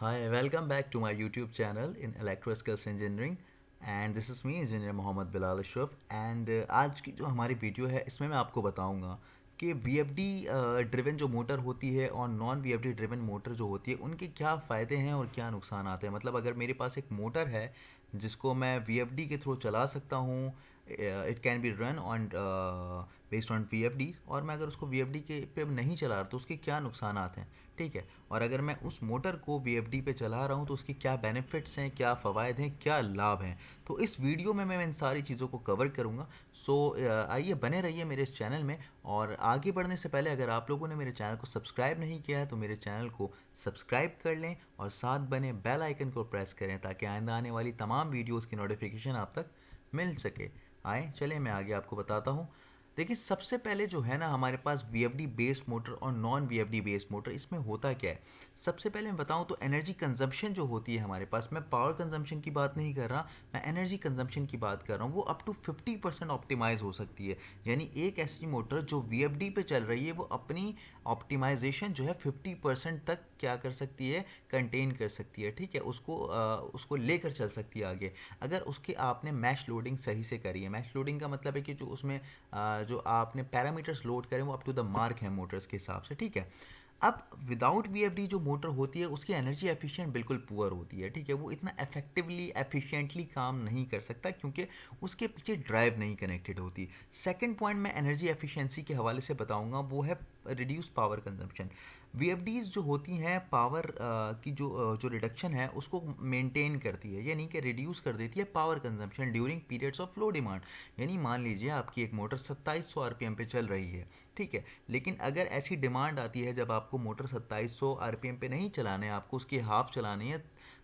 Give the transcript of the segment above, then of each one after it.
Hi, welcome back to my YouTube channel in Electrical Engineering and this is me engineer Mohammad Bilal Ashraf and आज की जो हमारी video है इसमें मैं आपको बताऊंगा कि VFD ड्रिवन जो मोटर होती है और नॉन VFD ड्रिवन मोटर जो होती है उनके क्या फ़ायदे हैं और क्या नुकसान आते हैं। मतलब अगर मेरे पास एक मोटर है जिसको मैं VFD के थ्रू चला सकता हूँ, it can be run on based on VFD, और मैं अगर उसको VFD के पे नहीं चला रहा तो उसके क्या नुकसान आते हैं, ठीक है। और अगर मैं उस मोटर को VFD पे चला रहा हूँ तो उसके क्या बेनिफिट्स हैं, क्या फ़वाद हैं, क्या लाभ हैं। तो इस वीडियो में मैं इन सारी चीज़ों को कवर करूँगा। सो आइए बने रहिए मेरे इस चैनल में। और आगे बढ़ने से पहले अगर आप लोगों ने मेरे चैनल को सब्सक्राइब नहीं किया है तो मेरे चैनल को सब्सक्राइब कर लें और साथ बने बेल आइकन को प्रेस करें ताकि आइंदा आने वाली तमाम वीडियोज़ की नोटिफिकेशन आप तक मिल सके। आए चलिए मैं आगे आपको बताता हूँ। देखिए सबसे पहले जो है ना हमारे पास VFD बेस्ड मोटर और नॉन VFD बेस्ड मोटर, इसमें होता क्या है। सबसे पहले मैं बताऊं तो एनर्जी कंजम्पशन जो होती है हमारे पास, मैं पावर कंजम्पशन की बात नहीं कर रहा, मैं एनर्जी कंजम्पशन की बात कर रहा हूँ। वो अप टू 50% ऑप्टिमाइज हो सकती है। यानी एक ऐसी मोटर जो VFD पे चल रही है वो अपनी ऑप्टिमाइजेशन जो है 50% तक क्या कर सकती है, कंटेन कर सकती है, ठीक है। उसको लेकर चल सकती है आगे, अगर उसके आपने मैश लोडिंग सही से करी है। मैश लोडिंग का मतलब है कि जो उसमें जो आपने पैरामीटर्स लोड करें वो अप टू द मार्क है मोटर्स के हिसाब से, ठीक है। अब विदाउट VFD जो मोटर होती है उसकी एनर्जी एफिशिएंट बिल्कुल पुअर होती है, ठीक है। वो इतना इफेक्टिवली एफिशिएंटली काम नहीं कर सकता क्योंकि उसके पीछे ड्राइव नहीं कनेक्टेड होती। सेकंड पॉइंट मैं एनर्जी एफिशिएंसी के हवाले से बताऊंगा, वो है रिड्यूस पावर कंजम्पशन। VFDs जो होती हैं पावर की जो रिडक्शन है उसको मेंटेन करती है, यानी कि रिड्यूस कर देती है power consumption during periods of low demand. यानी मान लीजिए आपकी एक मोटर 2700 RPM पे चल रही है, ठीक है। लेकिन अगर ऐसी डिमांड आती है जब आपको मोटर 2700 RPM पे नहीं चलाने है, आपको उसकी हाफ चलानी है,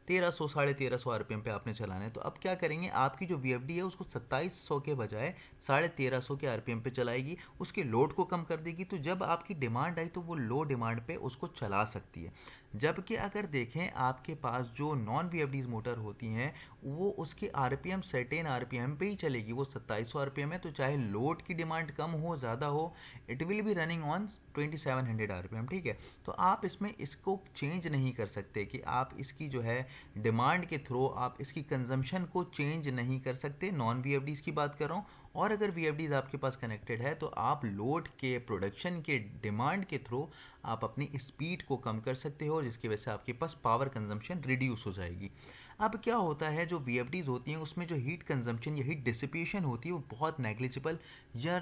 1300 1350 RPM पे आपने चलाना है, तो अब क्या करेंगे, आपकी जो VFD है उसको 2700 के बजाय 1350 के RPM पे चलाएगी, उसके लोड को कम कर देगी। तो जब आपकी डिमांड आई तो वो लो डिमांड पे उसको चला सकती है। जबकि अगर देखें आपके पास जो नॉन VFDs मोटर होती हैं वो उसके RPM सर्टेन RPM पे ही चलेगी। वो 2700 RPM है तो चाहे लोड की डिमांड कम हो ज़्यादा हो, it will be running on 2700 RPM, ठीक है। तो आप इसमें इसको चेंज नहीं कर सकते कि आप इसकी जो है डिमांड के थ्रू आप इसकी कंजम्पशन को चेंज नहीं कर सकते। नॉन VFDs की बात कर रहा हूँ। और अगर VFDs आपके पास कनेक्टेड है तो आप लोड के प्रोडक्शन के डिमांड के थ्रू आप अपनी स्पीड को कम कर सकते हो, जिसकी वजह से आपके पास पावर कंजम्पशन रिड्यूस हो जाएगी। अब क्या होता है, जो VFDs होती हैं उसमें जो हीट कंजम्पशन या हीट डिसिपेशन होती है वो बहुत नेग्लिजिबल या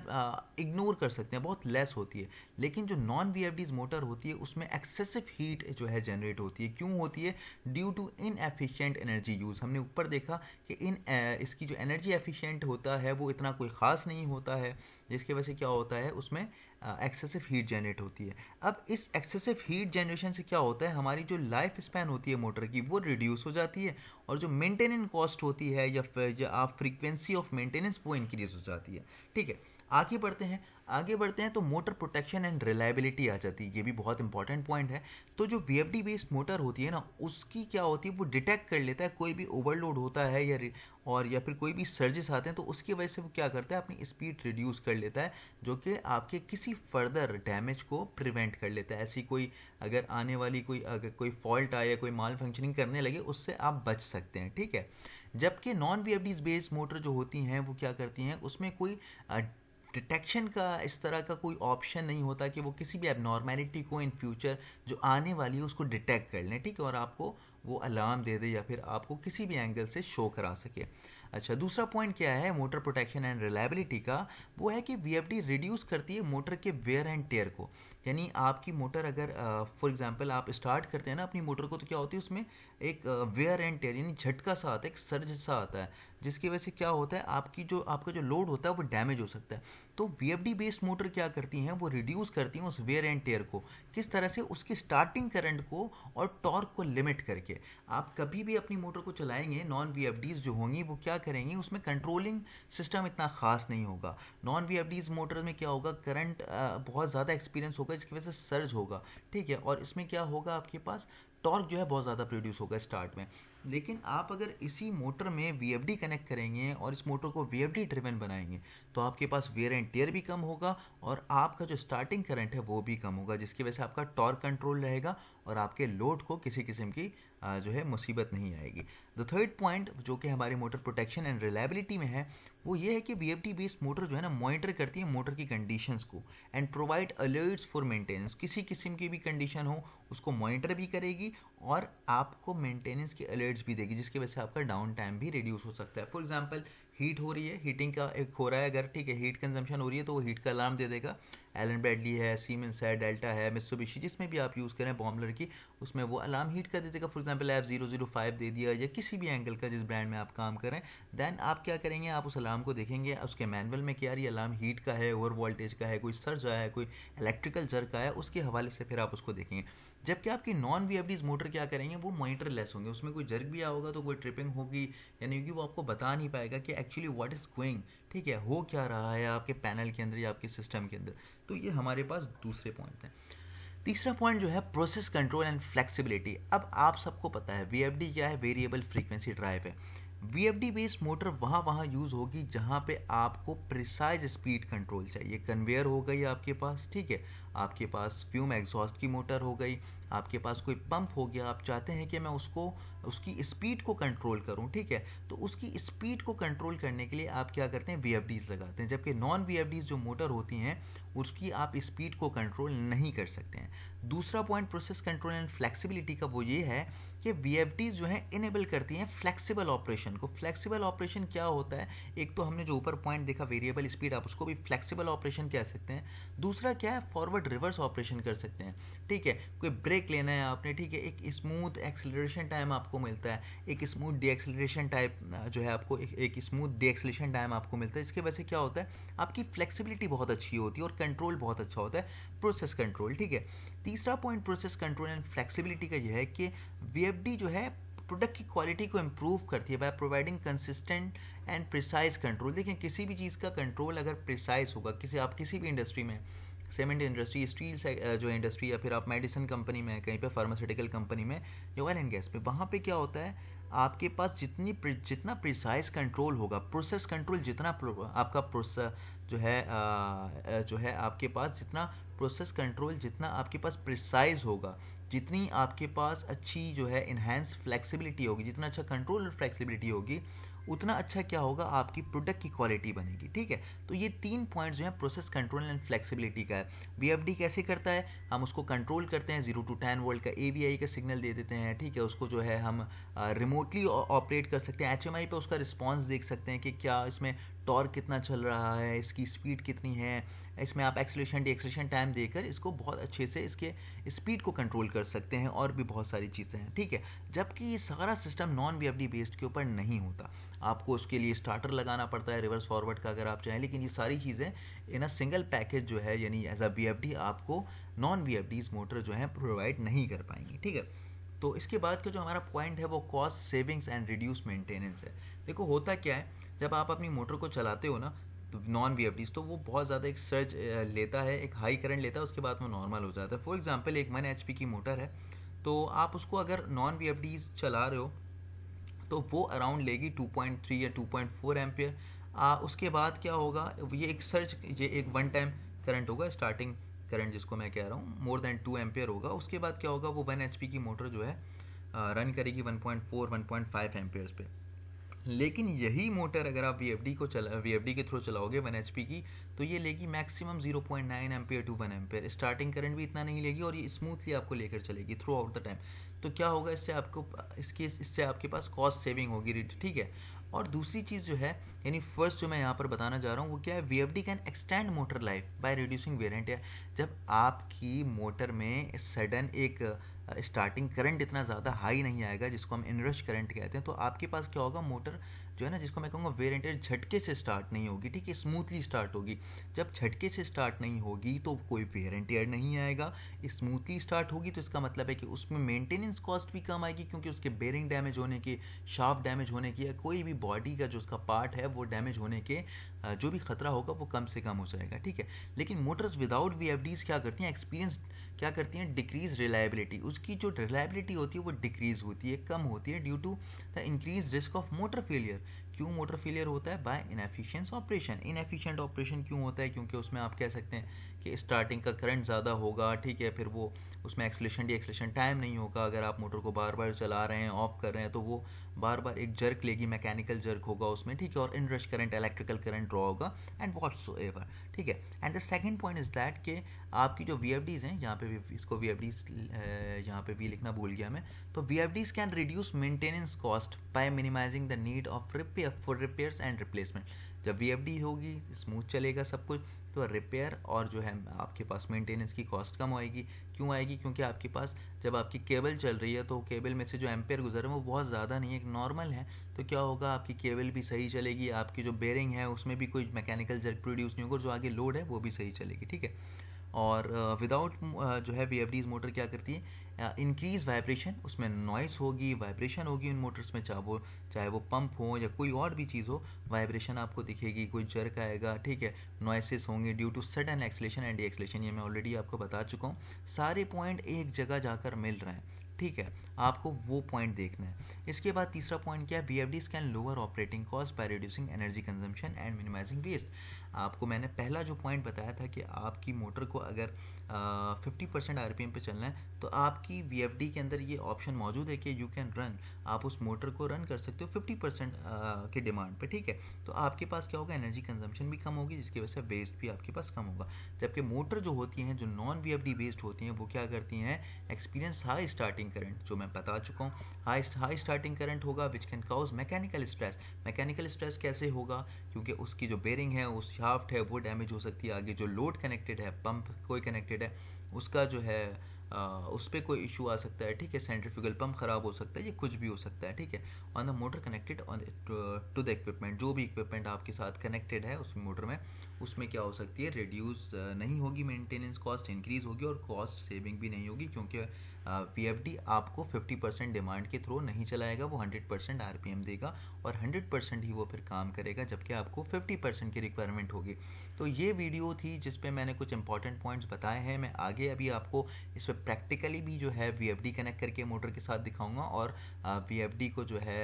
इग्नोर कर सकते हैं, बहुत लेस होती है। लेकिन जो नॉन VFDs मोटर होती है उसमें एक्सेसिव हीट जो है जनरेट होती है। क्यों होती है? Due to inefficient energy use. हमने ऊपर देखा कि इसकी जो एनर्जी एफिशिएंट होता है वो इतना कोई ख़ास नहीं होता है, जिसकी वजह से क्या होता है उसमें एक्सेसिव हीट जनरेट होती है। अब इस एक्सेसिव हीट जनरेशन से क्या होता है, हमारी जो लाइफ स्पैन होती है मोटर की वो रिड्यूस हो जाती है, और जो मेंटेनेंस कॉस्ट होती है या आप फ्रीक्वेंसी ऑफ मेंटेनेंस वो इंक्रीज हो जाती है, ठीक है। आगे बढ़ते हैं तो मोटर प्रोटेक्शन एंड रिलायबिलिटी आ जाती है। ये भी बहुत इंपॉर्टेंट पॉइंट है। तो जो VFD बेस्ड मोटर होती है ना उसकी क्या होती है, वो डिटेक्ट कर लेता है कोई भी ओवरलोड होता है या फिर कोई भी सर्जेस आते हैं, तो उसकी वजह से वो क्या करता है, अपनी स्पीड रिड्यूस कर लेता है, जो कि आपके किसी फर्दर डैमेज को प्रिवेंट कर लेता है। ऐसी कोई अगर आने वाली अगर कोई फॉल्ट आए या कोई माल फंक्शनिंग करने लगे उससे आप बच सकते हैं, ठीक है। जबकि नॉन VFDs बेस्ड मोटर जो होती हैं वो क्या करती हैं, उसमें कोई डिटेक्शन का इस तरह का कोई ऑप्शन नहीं होता कि वो किसी भी एबनॉर्मेलिटी को इन फ्यूचर जो आने वाली है उसको डिटेक्ट कर लें, ठीक है, और आपको वो अलार्म दे दे या फिर आपको किसी भी एंगल से शो करा सके। अच्छा, दूसरा पॉइंट क्या है मोटर प्रोटेक्शन एंड रिलायबिलिटी का, वो है कि VFD रिड्यूस करती है मोटर के वेयर एंड टेयर को। यानी आपकी मोटर अगर फॉर एग्जांपल आप स्टार्ट करते हैं ना अपनी मोटर को, तो क्या होती है उसमें एक वेयर एंड टेयर यानी झटका सा आता है, एक सर्ज सा आता है, जिसकी वजह से क्या होता है आपका जो लोड होता है वो डैमेज हो सकता है। तो VFD बेस्ड मोटर क्या करती हैं, वो रिड्यूस करती हैं उस वेयर एंड टेयर को। किस तरह से? उसकी स्टार्टिंग करंट को और टॉर्क को लिमिट करके। आप कभी भी अपनी मोटर को चलाएंगे, नॉन VFDs जो होंगी वो क्या करेंगी, उसमें कंट्रोलिंग सिस्टम इतना खास नहीं होगा। नॉन VFDs मोटर में क्या होगा, करंट बहुत ज़्यादा एक्सपीरियंस होगा जिसकी वजह से सर्ज होगा, ठीक है। और इसमें क्या होगा, आपके पास टॉर्क जो है बहुत ज़्यादा प्रोड्यूस होगा स्टार्ट में। लेकिन आप अगर इसी मोटर में VFD कनेक्ट करेंगे और इस मोटर को VFD ड्रिवन बनाएंगे तो आपके पास वेयर एंड टेयर भी कम होगा और आपका जो स्टार्टिंग करंट है वो भी कम होगा, जिसकी वजह से आपका टॉर्क कंट्रोल रहेगा और आपके लोड को किसी किस्म की जो है मुसीबत नहीं आएगी। द थर्ड पॉइंट जो कि हमारी मोटर प्रोटेक्शन एंड रिलायबिलिटी में है वो ये है कि वीएफडी बेस्ड मोटर जो है ना मॉनिटर करती है मोटर की कंडीशंस को and provide alerts for maintenance. किसी किस्म की भी कंडीशन हो उसको मॉनिटर भी करेगी और आपको मेंटेनेंस के अलर्ट्स भी देगी, जिसकी वजह से आपका डाउन टाइम भी रिड्यूस हो सकता है। फॉर एग्जांपल हीट हो रही है, हीटिंग का एक हो रहा है अगर, ठीक है, हीट कंजम्पशन हो रही है तो वो हीट का अलार्म दे देगा। एलन ब्रैडली है, सीमेंस है, डेल्टा है, मित्सुबिशी, जिसमें भी आप यूज़ करें बॉम्बलर की, उसमें वो अलार्म हीट का दे देगा। फॉर एग्जांपल ऐप 005 दे दिया या किसी भी एंगल का जिस ब्रांड में आप काम करें, देन आप क्या करेंगे, आप उस अलार्म को देखेंगे उसके मैनुअल में कि यार ये अलार्म हीट का है, ओवर वोल्टेज का है, कोई सर्ज आया है, कोई इलेक्ट्रिकल जर का है, उसके हवाले से फिर आप उसको देखेंगे। जबकि आपकी नॉन वीएफडीज मोटर क्या करेंगे, वो मॉनिटर लेस होंगे, उसमें कोई जर्क भी आया होगा तो कोई ट्रिपिंग होगी या नहीं होगी, वो आपको बता नहीं पाएगा कि एक्चुअली व्हाट इज गोइंग, ठीक है, हो क्या रहा है आपके पैनल के अंदर या आपके सिस्टम के अंदर। तो ये हमारे पास दूसरे पॉइंट हैं। तीसरा पॉइंट जो है प्रोसेस कंट्रोल एंड फ्लेक्सिबिलिटी। अब आप सबको पता है वीएफडी क्या है, वेरिएबल फ्रीक्वेंसी ड्राइव है। वीएफडी बेस्ड मोटर वहाँ यूज़ होगी जहाँ पे आपको प्रिसाइज स्पीड कंट्रोल चाहिए। कन्वेयर हो गई आपके पास, ठीक है, आपके पास फ्यूम एग्जॉस्ट की मोटर हो गई, आपके पास कोई पंप हो गया, आप चाहते हैं कि मैं उसको उसकी स्पीड को कंट्रोल करूं, ठीक है, तो उसकी स्पीड को कंट्रोल करने के लिए आप क्या करते हैं, वीएफडीज लगाते हैं। जबकि नॉन वीएफडीज जो मोटर होती हैं उसकी आप स्पीड को कंट्रोल नहीं कर सकते हैं। दूसरा point process control and flexibility का वो ये है कि वीएफडीज जो है इनेबल करती हैं फ्लेक्सिबल ऑपरेशन को। फ्लेक्सिबल ऑपरेशन क्या होता है, एक तो हमने जो ऊपर पॉइंट देखा वेरिएबल स्पीड, आप उसको भी फ्लेक्सिबल ऑपरेशन कह सकते हैं। दूसरा क्या है, फॉरवर्ड रिवर्स ऑपरेशन कर सकते हैं, ठीक है, कोई ब्रेक लेना है आपने, ठीक है, एक स्मूथ एक्सेलरेशन टाइम आपको मिलता है, एक स्मूथ डी एक्सेलरेशन टाइप जो है आपको एक स्मूथ डी एक्सेलरेशन टाइम आपको मिलता है। इसके वजह से क्या होता है, आपकी फ्लेक्सिबिलिटी बहुत अच्छी होती है और कंट्रोल बहुत अच्छा होता है, प्रोसेस कंट्रोल, ठीक है। तीसरा point process control and flexibility का यह है कि वीएफडी जो है प्रोडक्ट की क्वालिटी को इम्प्रूव करती है by providing consistent and precise control. देखिए किसी भी चीज़ का कंट्रोल अगर प्रिसाइज होगा, आप किसी भी इंडस्ट्री में, सीमेंट इंडस्ट्री, स्टील जो इंडस्ट्री, या फिर आप मेडिसिन कंपनी में, कहीं पे फार्मास्यूटिकल कंपनी में, या ऑयल एंड गैस पे, वहाँ पे क्या होता है, आपके पास जितना प्रिसाइज कंट्रोल होगा, प्रोसेस कंट्रोल जितना आपका प्रोसेस जो है आपके पास जितना प्रोसेस कंट्रोल जितना आपके पास प्रिसाइज होगा, जितनी आपके पास अच्छी जो है इन्हेंस फ्लेक्सिबिलिटी होगी, जितना अच्छा कंट्रोल और फ्लेक्सिबिलिटी होगी, उतना अच्छा क्या होगा, आपकी प्रोडक्ट की क्वालिटी बनेगी, ठीक है। तो ये तीन पॉइंट्स जो है प्रोसेस कंट्रोल एंड फ्लेक्सिबिलिटी का है। वीएफडी कैसे करता है, हम उसको कंट्रोल करते हैं, 0 to 10 वोल्ट का एवीआई का सिग्नल दे देते हैं, ठीक है, उसको जो है हम रिमोटली ऑपरेट कर सकते हैं। एचएमआई पे उसका रिस्पॉन्स देख सकते हैं कि क्या इसमें टॉर्क कितना चल रहा है, इसकी स्पीड कितनी है, इसमें आप एक्सेलरेशन डिएक्सेलरेशन टाइम देकर इसको बहुत अच्छे से इसके स्पीड को कंट्रोल कर सकते हैं, और भी बहुत सारी चीज़ें हैं, ठीक है। जबकि ये सारा सिस्टम नॉन वीएफडी बेस्ड के ऊपर नहीं होता, आपको उसके लिए स्टार्टर लगाना पड़ता है रिवर्स फॉरवर्ड का अगर आप चाहें, लेकिन ये सारी चीज़ें इन अ सिंगल पैकेज जो है, यानी एज अ वीएफडी आपको नॉन वीएफडीज मोटर जो है प्रोवाइड नहीं कर पाएंगी, ठीक है। तो इसके बाद का जो हमारा पॉइंट है वो cost savings and reduce maintenance है। देखो होता क्या है, जब आप अपनी मोटर को चलाते हो ना, तो नॉन वीएफडीज, तो वो बहुत ज़्यादा एक सर्ज लेता है, एक हाई करंट लेता है, उसके बाद वो नॉर्मल हो जाता है। फॉर एग्जांपल एक 1 HP की मोटर है, तो आप उसको अगर नॉन वीएफडीज चला रहे हो तो वो अराउंड लेगी 2.3 या 2.4 एम्पियर। उसके बाद क्या होगा, ये एक वन टाइम करंट होगा, स्टार्टिंग करंट जिसको मैं कह रहा हूँ, मोर देन 2 एम्पियर होगा। उसके बाद क्या होगा, वो 1 HP की मोटर जो है रन करेगी 1.4 1.5 एम्पियर्स पे। लेकिन यही मोटर अगर आप वीएफडी के थ्रू चलाओगे 1 HP की, तो ये लेगी maximum 0.9 ampere to 1 ampere. Starting current भी इतना नहीं लेगी और ये स्मूथली आपको लेकर चलेगी थ्रू आउट द टाइम। तो क्या होगा, इससे आपके पास कॉस्ट सेविंग होगी, ठीक है। और दूसरी चीज़ जो है, यानी फर्स्ट जो मैं यहाँ पर बताना चाह रहा हूँ वो क्या है, VFD can extend motor life by reducing wear and tear. जब आपकी मोटर में सडन एक स्टार्टिंग करंट इतना ज़्यादा हाई नहीं आएगा, जिसको हम इनरश करंट कहते हैं, तो आपके पास क्या होगा, मोटर जो है ना, जिसको मैं कहूँगा वेयर एंड टियर, झटके से स्टार्ट नहीं होगी, ठीक है, स्मूथली स्टार्ट होगी। जब झटके से स्टार्ट नहीं होगी तो कोई वेयर एंड टियर नहीं आएगा, स्मूथली स्टार्ट होगी, तो इसका मतलब है कि उसमें मेंटेनेंस कॉस्ट भी कम आएगी, क्योंकि उसके बेरिंग डैमेज होने की, शाफ्ट डैमेज होने की, या कोई भी बॉडी का जो उसका पार्ट है वो डैमेज होने के जो भी खतरा होगा वो कम से कम हो जाएगा, ठीक है। लेकिन मोटर्स विदाउट वीएफडीज क्या करती हैं, एक्सपीरियंस क्या करती हैं, डिक्रीज रिलायबिलिटी, उसकी जो रिलायबिलिटी होती है वो डिक्रीज होती है, कम होती है, due to the increase risk of motor failure. क्यों मोटर फेलियर होता है, by inefficient operation. Inefficient operation क्यों होता है, क्योंकि उसमें आप कह सकते हैं कि स्टार्टिंग का करंट ज़्यादा होगा, ठीक है, फिर वो उसमें एक्सलेशन डी एक्सलेशन टाइम नहीं होगा। अगर आप मोटर को बार बार चला रहे हैं, ऑफ कर रहे हैं, तो वो बार बार एक जर्क लेगी, मैकेनिकल जर्क होगा उसमें, ठीक है, और inrush current, electrical current draw होगा एंड व्हाट्सोएवर, ठीक है। And the second point is that कि आपकी जो VFDs हैं, यहाँ पे भी इसको VFDs यहाँ पे भी लिखना भूल गया मैं, तो VFDs can reduce maintenance cost by minimising the need of repairs and replacement. जब VFD होगी, स्मूथ चलेगा सब कुछ, तो रिपेयर और जो है आपके पास मेंटेनेंस की कॉस्ट कम आएगी। क्यों आएगी? क्योंकि आपके पास जब आपकी केबल चल रही है तो केबल में से जो एम्पेयर गुजर रहे हैं वो बहुत ज़्यादा नहीं है, एक नॉर्मल है, तो क्या होगा, आपकी केबल भी सही चलेगी, आपकी जो बेरिंग है उसमें भी कोई मैकेनिकल जर्क प्रोड्यूस नहीं होगा, जो आगे लोड है वो भी सही चलेगी, ठीक है। और विदाउट जो है VFDs मोटर क्या करती है, इंक्रीज वाइब्रेशन, उसमें नॉइस होगी, वाइब्रेशन होगी उन मोटर्स में, चाहे वो पंप हो या कोई और भी चीज़ हो, वाइब्रेशन आपको दिखेगी, कोई जर्क आएगा, ठीक है, नॉइसेस होंगे due to sudden acceleration and acceleration. ये मैं ऑलरेडी आपको बता चुका हूँ। सारे पॉइंट एक जगह जाकर मिल रहे हैं, ठीक है, आपको वो पॉइंट देखना है। इसके बाद तीसरा पॉइंट क्या है, VFDs can lower operating cost by reducing energy consumption and minimising waste. आपको मैंने पहला जो पॉइंट बताया था कि आपकी मोटर को अगर 50% RPM पे चलना है, तो आपकी VFD के अंदर ये ऑप्शन मौजूद है कि यू कैन रन, आप उस मोटर को रन कर सकते हो 50% के डिमांड पे, ठीक है। तो आपके पास क्या होगा, एनर्जी कंजम्पशन भी कम होगी, जिसकी वजह से वेस्ट भी आपके पास कम होगा। जबकि मोटर जो होती हैं, जो नॉन VFD बेस्ड होती हैं, वो क्या करती हैं, एक्सपीरियंस हाई स्टार्टिंग करंट, जो मैं बता चुका हूँ, हाई स्टार्टिंग करंट होगा which can cause mechanical stress. Mechanical stress कैसे होगा, क्योंकि उसकी जो बेरिंग है, उस शाफ्ट है, वो डैमेज हो सकती है। आगे जो लोड कनेक्टेड है, पंप कोई कनेक्टेड है, उसका जो है उस पर कोई इशू आ सकता है, ठीक है, सेंट्रीफ्यूगल पंप खराब हो सकता है, ये कुछ भी हो सकता है, ठीक है। On the motor connected on to the equipment, जो भी इक्विपमेंट आपके साथ कनेक्टेड है उस मोटर में, उसमें क्या हो सकती है, रिड्यूस नहीं होगी, मेंटेनेंस कॉस्ट इंक्रीज होगी और कॉस्ट सेविंग भी नहीं होगी, क्योंकि VFD आपको 50% डिमांड के थ्रू नहीं चलाएगा, वो 100% RPM देगा और 100% ही वो फिर काम करेगा, जबकि आपको 50% की रिक्वायरमेंट होगी। तो ये वीडियो थी जिस पे मैंने कुछ इंपॉर्टेंट पॉइंट्स बताए हैं। मैं आगे अभी आपको इस पर प्रैक्टिकली भी जो है VFD कनेक्ट करके मोटर के साथ दिखाऊंगा, और VFD को जो है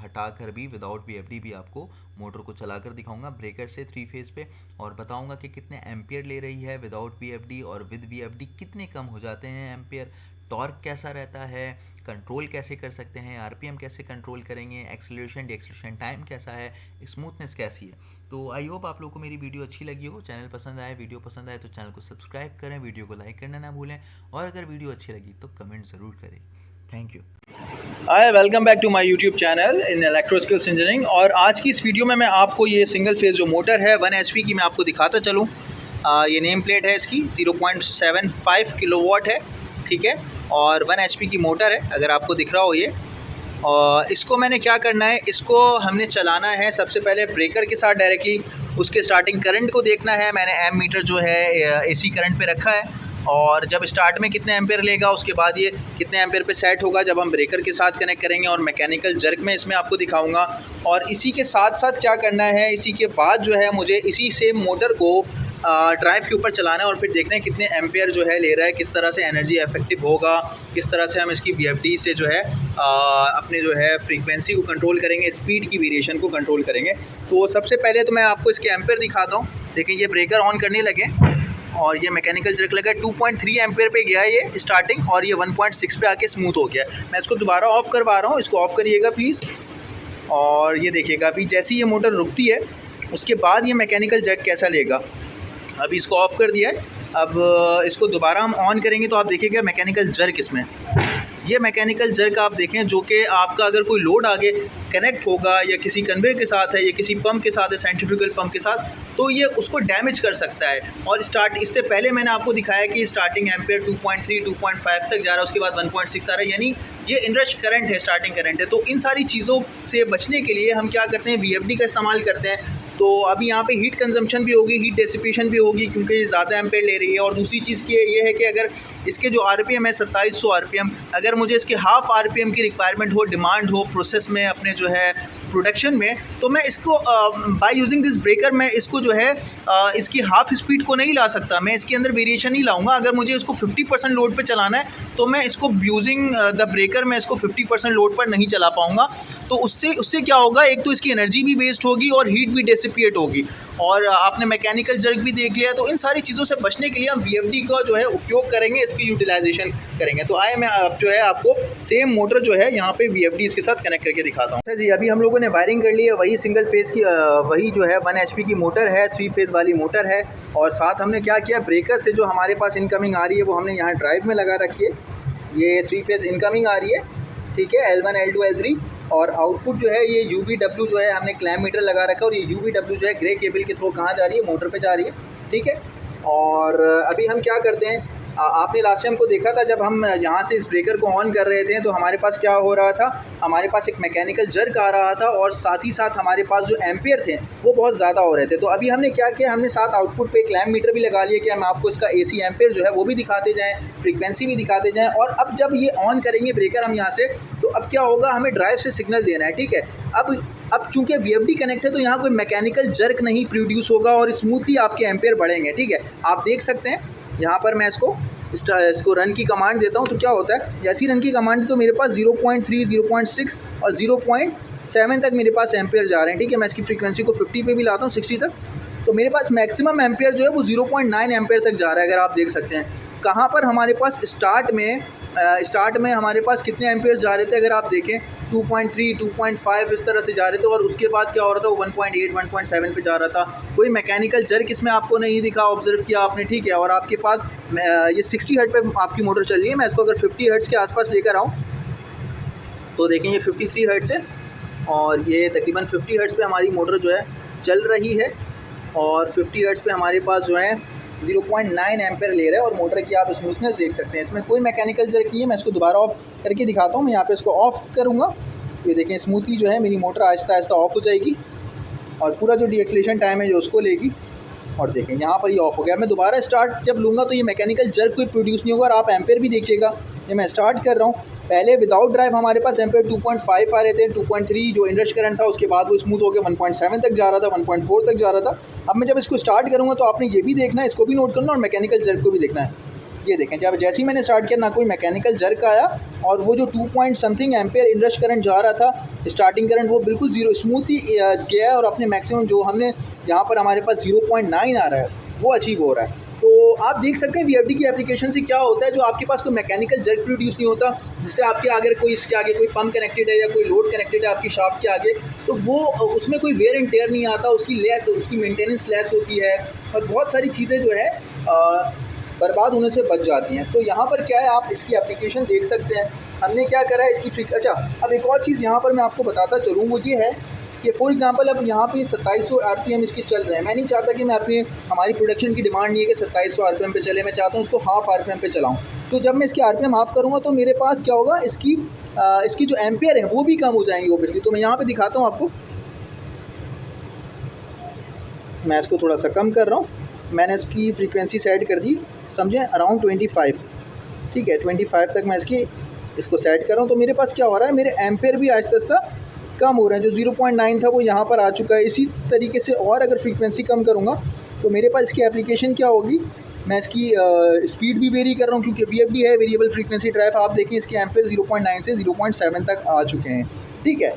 हटा कर भी, विदाउट VFD भी आपको मोटर को चलाकर दिखाऊंगा ब्रेकर से 3 फेज पे, और बताऊंगा कि कितने एम्पियर ले रही है विदाउट VFD और विद VFD कितने कम हो जाते हैं एम्पियर, टॉर्क कैसा रहता है, कंट्रोल कैसे कर सकते हैं, RPM कैसे कंट्रोल करेंगे, एक्सेलरेशन डिएक्सेलरेशन टाइम कैसा है, स्मूथनेस कैसी है। तो आई होप आप लोगों को मेरी वीडियो अच्छी लगी हो। चैनल पसंद आए, वीडियो पसंद आए तो चैनल को सब्सक्राइब करें, वीडियो को लाइक करना ना भूलें, और अगर वीडियो अच्छी लगी तो कमेंट ज़रूर करें। Thank you. Hi, welcome back to my YouTube channel in electro skills engineering. और आज की इस वीडियो में मैं आपको ये सिंगल फेज जो मोटर है 1 HP की मैं आपको दिखाता चलूँ। ये नेम प्लेट है इसकी, 0.75 किलोवाट है, ठीक है, और 1 HP की मोटर है, अगर आपको दिख रहा हो ये। और इसको मैंने क्या करना है, इसको हमने चलाना है सबसे पहले ब्रेकर के साथ डायरेक्टली, उसके स्टार्टिंग करंट को देखना है। मैंने एम मीटर जो है AC करंट पे रखा है, और जब स्टार्ट में कितने एम्पेयर लेगा, उसके बाद ये कितने एम्पेयर पे सेट होगा जब हम ब्रेकर के साथ कनेक्ट करेंगे, और मैकेनिकल जर्क में इसमें आपको दिखाऊंगा। और इसी के साथ साथ क्या करना है, इसी के बाद जो है मुझे इसी सेम मोटर को ड्राइव के ऊपर चलाना है, और फिर देखना है कितने एम्पेयर जो है ले रहा है, किस तरह से एनर्जी इफेक्टिव होगा, किस तरह से हम इसकी VFD से जो है अपने जो है फ्रीक्वेंसी को कंट्रोल करेंगे, स्पीड की वेरिएशन को कंट्रोल करेंगे। तो सबसे पहले तो मैं आपको इसके एम्पेयर दिखाता हूँ। देखिए ये ब्रेकर ऑन करने लगे और ये मैकेनिकल जर्क लगा, 2.3 एम्पेयर पे गया है ये स्टार्टिंग, और ये 1.6 पे आके स्मूथ हो गया। मैं इसको दोबारा ऑफ़ करवा रहा हूँ, इसको ऑफ़ करिएगा प्लीज़। और ये देखिएगा अभी जैसे ये मोटर रुकती है उसके बाद ये मैकेनिकल जर्क कैसा लेगा। अभी इसको ऑफ़ कर दिया है, अब इसको दोबारा हम ऑन करेंगे तो आप देखिएगा मैकेनिकल जर्क इसमें, ये मैकेनिकल जर्क आप देखें जो कि आपका अगर कोई लोड आगे कनेक्ट होगा या किसी कन्वेयर के साथ है या किसी पंप के साथ है, सेंट्रीफ्यूगल पंप के साथ, तो ये उसको डैमेज कर सकता है। और इससे पहले मैंने आपको दिखाया कि स्टार्टिंग एम्पेयर 2.3 2.5 तक जा रहा है, उसके बाद 1.6 आ रहा है, यानी ये इनरश करंट है, स्टार्टिंग करंट है। तो इन सारी चीज़ों से बचने के लिए हम क्या करते हैं, VFD का इस्तेमाल करते हैं। तो अभी यहाँ पे हीट कंजम्पशन भी होगी, हीट डिसिपेशन भी होगी, क्योंकि ये ज़्यादा एम्पेयर ले रही है। और दूसरी चीज़ की ये है कि अगर इसके जो RPM है 2700 RPM, अगर मुझे इसके हाफ RPM की रिक्वायरमेंट हो, डिमांड हो प्रोसेस में, अपने जो है प्रोडक्शन में, तो मैं इसको बाय यूजिंग दिस ब्रेकर मैं इसको जो है इसकी हाफ स्पीड को नहीं ला सकता, मैं इसके अंदर वेरिएशन नहीं लाऊंगा। अगर मुझे इसको 50% लोड पे चलाना है तो मैं इसको यूजिंग द ब्रेकर मैं इसको 50% लोड पर नहीं चला पाऊँगा। तो उससे क्या होगा, एक तो इसकी एनर्जी भी वेस्ट होगी और हीट भी डिसिपिएट होगी, और आपने मैकेनिकल जर्क भी देख लिया। तो इन सारी चीज़ों से बचने के लिए हम VFD का जो है उपयोग करेंगे, इसकी यूटिलाइजेशन करेंगे। तो आए मैं जो है आपको सेम मोटर जो है यहाँ पे VFD इसके साथ कनेक्ट करके दिखाता हूँ। अच्छा जी, अभी हम लोगों ने वायरिंग कर ली है, वही सिंगल फेज़ की वही जो है 1 HP की मोटर है, 3 फेज़ वाली मोटर है। और साथ हमने क्या किया, ब्रेकर से जो हमारे पास इनकमिंग आ रही है वो हमने यहाँ ड्राइव में लगा रखी है। ये 3 फेज़ इनकमिंग आ रही है, ठीक है, L1 L2 L3। और आउटपुट जो है ये UVW जो है हमने क्लैम्प मीटर लगा रखा है, और ये UVW जो है ग्रे केबल के थ्रू कहाँ जा रही है, मोटर पे जा रही है, ठीक है। और अभी हम क्या करते हैं, आपने लास्ट टाइम को देखा था जब हम यहाँ से इस ब्रेकर को ऑन कर रहे थे तो हमारे पास क्या हो रहा था, हमारे पास एक मैकेनिकल जर्क आ रहा था, और साथ ही साथ हमारे पास जो एम्पियर थे वो बहुत ज़्यादा हो रहे थे। तो अभी हमने क्या किया, हमने साथ आउटपुट पे क्लैम्प मीटर भी लगा लिया कि हम आपको इसका AC एम्पियर जो है वो भी दिखाते जाएँ, फ्रीक्वेंसी भी दिखाते जाएँ। और अब जब ये ऑन करेंगे ब्रेकर हम यहाँ से, तो अब क्या होगा, हमें ड्राइव से सिग्नल देना है, ठीक है। अब चूंकि VFD कनेक्ट है तो यहाँ कोई मैकेनिकल जर्क नहीं प्रोड्यूस होगा और स्मूथली आपके एम्पियर बढ़ेंगे, ठीक है। आप देख सकते हैं यहाँ पर मैं इसको रन की कमांड देता हूँ तो क्या होता है, जैसी रन की कमांड दी तो मेरे पास 0.3, 0.6 और 0.7 तक मेरे पास एम्पियर जा रहे हैं, ठीक है। मैं इसकी फ्रीक्वेंसी को 50 पे भी लाता हूँ, 60 तक, तो मेरे पास मैक्सिमम एम्पियर जो है वो 0.9 एम्पियर तक जा रहा है। अगर आप देख सकते हैं कहाँ पर हमारे पास स्टार्ट में हमारे पास कितने एम्पियर जा रहे थे, अगर आप देखें 2.3, 2.5 इस तरह से जा रहे थे, और उसके बाद क्या हो रहा था, वो 1.8, 1.7 पे जा रहा था। कोई मैकेनिकल जर्क इसमें आपको नहीं दिखा, ऑब्जर्व किया आपने, ठीक है। और आपके पास ये 60 हर्ट्ज पे आपकी मोटर चल रही है। मैं इसको अगर 50 हर्ट्ज के आसपास लेकर आऊँ तो देखें ये 53 हर्ट्ज है, और ये तकरीबन 50 हर्ट्ज पे हमारी मोटर जो है चल रही है, और 50 हर्ट्ज पे हमारे पास जो है 0.9 एम्पेयर ले रहा है। और मोटर की आप स्मूथनेस देख सकते हैं, इसमें कोई मैकेनिकल जर्क नहीं है। मैं इसको दोबारा ऑफ करके दिखाता हूँ, मैं यहाँ पे इसको ऑफ करूँगा, ये देखें स्मूथली जो है मेरी मोटर आहिस्ता आहिस्ता ऑफ हो जाएगी, और पूरा जो डीएक्सेलेरेशन टाइम है जो उसको लेगी, और देखें यहाँ पर ये ऑफ हो गया। मैं दोबारा स्टार्ट जब लूँगा तो ये मैकेनिकल जर्क कोई प्रोड्यूस नहीं होगा। और आप एम्पेयर भी देखिएगा, ये मैं स्टार्ट कर रहा हूँ, पहले विदाउट ड्राइव हमारे पास एम्पेयर 2.5 आ रहे थे, 2.3 जो इंडक्श करंट था, उसके बाद वो स्मूथ होकर 1.7 तक जा रहा था, 1.4 तक जा रहा था। अब मैं जब इसको स्टार्ट करूँगा तो आपने ये भी देखना है, इसको भी नोट करना, और मैकेनिकल जर्क को भी देखना है। ये देखें, जब जैसे ही मैंने स्टार्ट किया ना कोई मैकेनिकल जर्क आया, और वो जो 2 पॉइंट समथिंग एम्पेयर इंडक्श करंट जा रहा था, स्टार्टिंग करंट, वो बिल्कुल जीरो स्मूथली गया है, और अपने मैक्सिमम जो हमने यहाँ पर हमारे पास 0.9 आ रहा है वो अचीव हो रहा है। तो आप देख सकते हैं VFD की एप्लीकेशन से क्या होता है, जो आपके पास कोई मैकेनिकल जर्क प्रोड्यूस नहीं होता, जिससे आपके आगे इसके आगे कोई पंप कनेक्टेड है या कोई लोड कनेक्टेड है आपकी शाफ्ट के आगे, तो वो उसमें कोई वेयर एंड टेयर नहीं आता, उसकी मेंटेनेंस लेस होती है, और बहुत सारी चीज़ें जो है बर्बाद होने से बच जाती हैं। तो यहाँ पर क्या है, आप इसकी एप्लीकेशन देख सकते हैं। हमने क्या करा है इसकी अच्छा, अब एक और चीज़ यहाँ पर मैं आपको बताता चलूँ, वो ये है कि फॉर एग्जांपल अब यहाँ पे 2700 RPM इसके चल रहे हैं। मैं नहीं चाहता कि मैं हमारी प्रोडक्शन की डिमांड नहीं है कि 2700 RPM पे चले, मैं चाहता हूँ इसको हाफ RPM पे चलाऊँ। तो जब मैं इसकी RPM हाफ करूँगा तो मेरे पास क्या होगा, इसकी जो एम्पियर है वो भी कम हो जाएंगे ओबियसली। तो मैं यहाँ पे दिखाता हूँ आपको, मैं इसको थोड़ा सा कम कर रहा हूँ, मैंने इसकी फ्रीक्वेंसी सेट कर दी, समझें अराउंड 25, ठीक है, 25 तक मैं इसको सेट कर रहा हूँ। तो मेरे पास क्या हो रहा है, मेरे एम्पेयर भी आहिस्ता आहिस्ता कम हो रहे हैं, जो 0.9 था वो यहाँ पर आ चुका है। इसी तरीके से और अगर फ्रीक्वेंसी कम करूँगा तो मेरे पास इसकी एप्लीकेशन क्या होगी, मैं इसकी स्पीड भी वेरी कर रहा हूँ, क्योंकि VFD है, वेरिएबल फ्रीक्वेंसी ड्राइव। आप देखें इसके एम्पेयर 0.9 से 0.7 तक आ चुके हैं, ठीक है।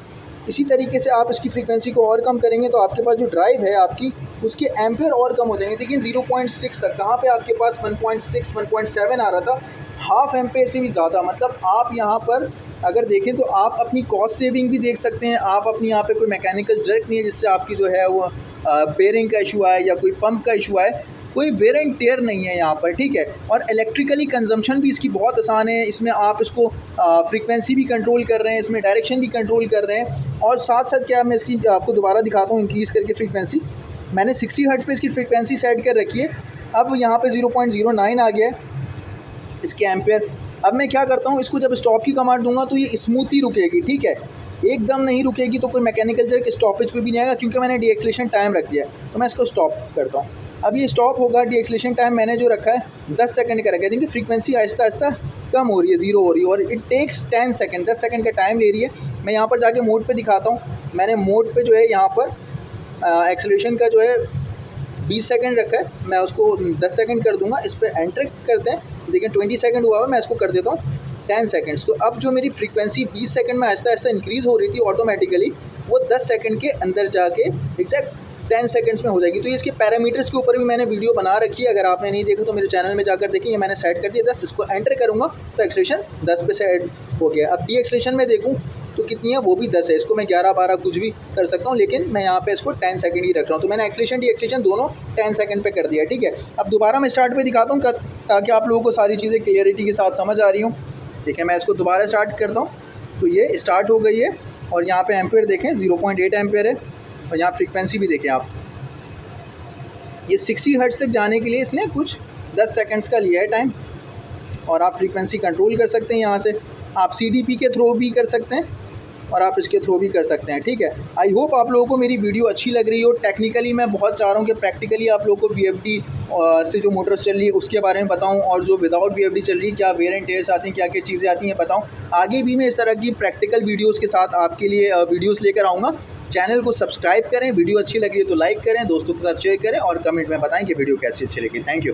इसी तरीके से आप इसकी फ्रीक्वेंसी को और कम करेंगे तो आपके पास जो ड्राइव है आपकी, उसके एम्पेयर और कम हो जाएंगे। देखिए 0.6 तक, कहाँ पे आपके पास 1.6, 1.7 आ रहा था, हाफ एम्पेयर से भी ज़्यादा। मतलब आप यहाँ पर अगर देखें तो आप अपनी कॉस्ट सेविंग भी देख सकते हैं। आप अपनी यहाँ पे कोई मैकेनिकल जर्क नहीं है जिससे आपकी जो है वो बेयरिंग का इशू आए या कोई पंप का इशू आए, कोई वेयर एंड टेयर नहीं है यहाँ पर, ठीक है। और इलेक्ट्रिकली कंजम्पशन भी इसकी बहुत आसान है। इसमें आप इसको फ्रीक्वेंसी भी कंट्रोल कर रहे हैं, इसमें डायरेक्शन भी कंट्रोल कर रहे हैं। और साथ साथ क्या, मैं इसकी आपको दोबारा दिखाता हूँ इंक्रीज़ करके फ्रीक्वेंसी। मैंने 60 हर्ट्ज पे इसकी फ्रीक्वेंसी सेट कर रखी है। अब यहाँ पे 0.09 आ गया है इसके एम्पेयर। अब मैं क्या करता हूँ, इसको जब स्टॉप की कमांड दूंगा तो ये स्मूथली रुकेगी, ठीक है, एकदम नहीं रुकेगी। तो कोई मैकेनिकल जर्क स्टॉपेज पे भी नहीं आएगा, क्योंकि मैंने डीएक्सेलेरेशन टाइम रख दिया है। तो मैं इसको स्टॉप करता हूँ, अब ये स्टॉप होगा। डीएक्सेलेरेशन टाइम मैंने जो रखा है 10 सेकंड का रखा है। देखिए फ्रीक्वेंसी आहिस्ता आहिस्ता कम हो रही है, 0 हो रही है, और इट टेक्स 10 सेकंड, 10 सेकंड का टाइम ले रही है। मैं यहाँ पर जाके मोड पे दिखाता हूँ, मैंने मोड पे जो है यहाँ पर एक्सेलरेशन का जो है 20 सेकंड रखा है, मैं उसको 10 सेकंड कर दूंगा। इस पर एंटर करते हैं, देखिए 20 सेकंड हुआ है, मैं इसको कर देता हूँ 10 सेकंड्स। तो अब जो मेरी फ्रीक्वेंसी 20 सेकंड में आहिस्ता आहिस्ता इंक्रीज़ हो रही थी ऑटोमेटिकली, वो 10 सेकंड के अंदर जाके एग्जैक्ट 10 सेकंड्स में हो जाएगी। तो ये इसके पैरामीटर्स के ऊपर भी मैंने वीडियो बना रखी है, अगर आपने नहीं देखा तो मेरे चैनल में जाकर देखिए। ये मैंने सेट कर दिया 10, इसको एंटर करूँगा तो एक्सेलरेशन 10 पे सेट हो गया। अब डी एक्सेलरेशन में देखूँ तो कितनी है, वो भी 10 है। इसको मैं 11-12 कुछ भी कर सकता हूँ, लेकिन मैं यहाँ पे इसको 10 सेकंड ही रख रहा हूँ। तो मैंने एक्सेलरेशन डी एक्सेलरेशन दोनों 10 सेकंड पे कर दिया, ठीक है। अब दोबारा मैं स्टार्ट पे दिखाता हूँ ताकि आप लोगों को सारी चीज़ें क्लियरिटी के साथ समझ आ रही हूँ। ठीक है, मैं इसको दोबारा स्टार्ट करता हूँ तो ये स्टार्ट हो गई है। और यहाँ पे एम्पेयर देखें 0.8 एम्पेयर है, और यहाँ फ्रीक्वेंसी भी देखें आप, ये 60 हर्ट्ज़ तक जाने के लिए इसने कुछ 10 सेकंड्स का लिया है टाइम। और आप फ्रीक्वेंसी कंट्रोल कर सकते हैं यहाँ से, आप CDP के थ्रू भी कर सकते हैं और आप इसके थ्रू भी कर सकते हैं, ठीक है। आई होप आप लोगों को मेरी वीडियो अच्छी लग रही हो। टेक्निकली मैं बहुत चाह रहा हूँ कि प्रैक्टिकली आप लोगों को VFD से जो मोटर्स चल रही है उसके बारे में बताऊँ, और जो विदाउट VFD चल रही है क्या वेयर एंड टेयर्स आती हैं, क्या क्या चीज़ें आती हैं बताऊँ। आगे भी मैं इस तरह की प्रैक्टिकल वीडियोज़ के साथ आपके लिए वीडियोज़ लेकर आऊँगा। चैनल को सब्सक्राइब करें, वीडियो अच्छी लग रही है तो लाइक करें, दोस्तों के साथ शेयर करें और कमेंट में बताएं कि वीडियो कैसी अच्छी लगी। Thank you.